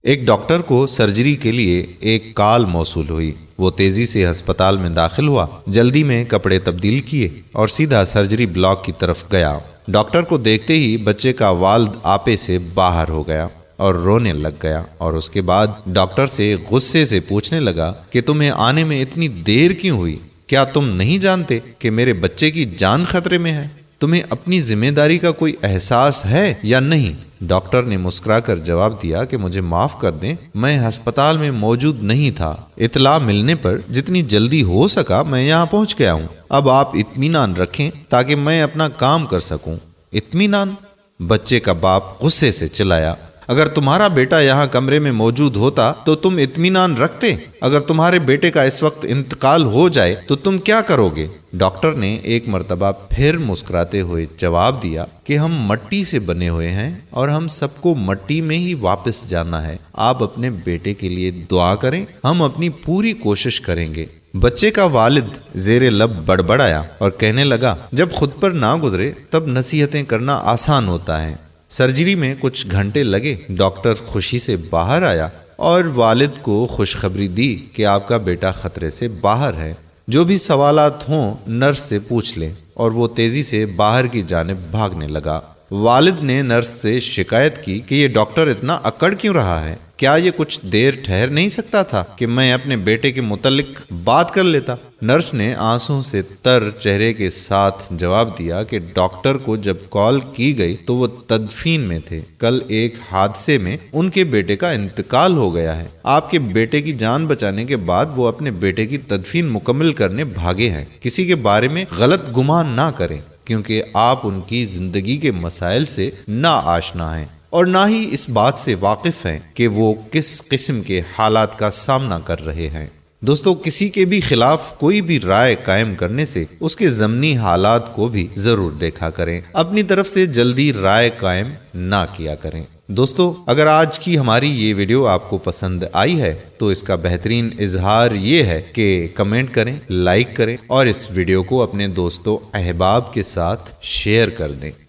ایک ڈاکٹر کو سرجری کے لیے ایک کال موصول ہوئی۔ وہ تیزی سے ہسپتال میں داخل ہوا، جلدی میں کپڑے تبدیل کیے اور سیدھا سرجری بلاک کی طرف گیا۔ ڈاکٹر کو دیکھتے ہی بچے کا والد آپے سے باہر ہو گیا اور رونے لگ گیا، اور اس کے بعد ڈاکٹر سے غصے سے پوچھنے لگا کہ تمہیں آنے میں اتنی دیر کیوں ہوئی؟ کیا تم نہیں جانتے کہ میرے بچے کی جان خطرے میں ہے؟ تمہیں اپنی ذمہ داری کا کوئی احساس ہے یا نہیں؟ ڈاکٹر نے مسکرا کر جواب دیا کہ مجھے معاف کر دیں، میں ہسپتال میں موجود نہیں تھا۔ اطلاع ملنے پر جتنی جلدی ہو سکا میں یہاں پہنچ گیا ہوں۔ اب آپ اطمینان رکھیں تاکہ میں اپنا کام کر سکوں۔ اطمینان؟ بچے کا باپ غصے سے چلایا، اگر تمہارا بیٹا یہاں کمرے میں موجود ہوتا تو تم اطمینان رکھتے؟ اگر تمہارے بیٹے کا اس وقت انتقال ہو جائے تو تم کیا کرو گے؟ ڈاکٹر نے ایک مرتبہ پھر مسکراتے ہوئے جواب دیا کہ ہم مٹی سے بنے ہوئے ہیں اور ہم سب کو مٹی میں ہی واپس جانا ہے۔ آپ اپنے بیٹے کے لیے دعا کریں، ہم اپنی پوری کوشش کریں گے۔ بچے کا والد زیر لب بڑبڑایا اور کہنے لگا، جب خود پر نہ گزرے تب نصیحتیں کرنا آسان ہوتا ہے۔ سرجری میں کچھ گھنٹے لگے۔ ڈاکٹر خوشی سے باہر آیا اور والد کو خوشخبری دی کہ آپ کا بیٹا خطرے سے باہر ہے۔ جو بھی سوالات ہوں نرس سے پوچھ لیں، اور وہ تیزی سے باہر کی جانب بھاگنے لگا۔ والد نے نرس سے شکایت کی کہ یہ ڈاکٹر اتنا اکڑ کیوں رہا ہے؟ کیا یہ کچھ دیر ٹھہر نہیں سکتا تھا کہ میں اپنے بیٹے کے متعلق بات کر لیتا؟ نرس نے آنسوں سے تر چہرے کے ساتھ جواب دیا کہ ڈاکٹر کو جب کال کی گئی تو وہ تدفین میں تھے۔ کل ایک حادثے میں ان کے بیٹے کا انتقال ہو گیا ہے۔ آپ کے بیٹے کی جان بچانے کے بعد وہ اپنے بیٹے کی تدفین مکمل کرنے بھاگے ہیں۔ کسی کے بارے میں غلط گمان نہ کریں، کیونکہ آپ ان کی زندگی کے مسائل سے نا آشنا ہیں اور نہ ہی اس بات سے واقف ہیں کہ وہ کس قسم کے حالات کا سامنا کر رہے ہیں۔ دوستو، کسی کے بھی خلاف کوئی بھی رائے قائم کرنے سے اس کے ضمنی حالات کو بھی ضرور دیکھا کریں۔ اپنی طرف سے جلدی رائے قائم نہ کیا کریں۔ دوستو، اگر آج کی ہماری یہ ویڈیو آپ کو پسند آئی ہے تو اس کا بہترین اظہار یہ ہے کہ کمنٹ کریں، لائک کریں اور اس ویڈیو کو اپنے دوستوں احباب کے ساتھ شیئر کر دیں۔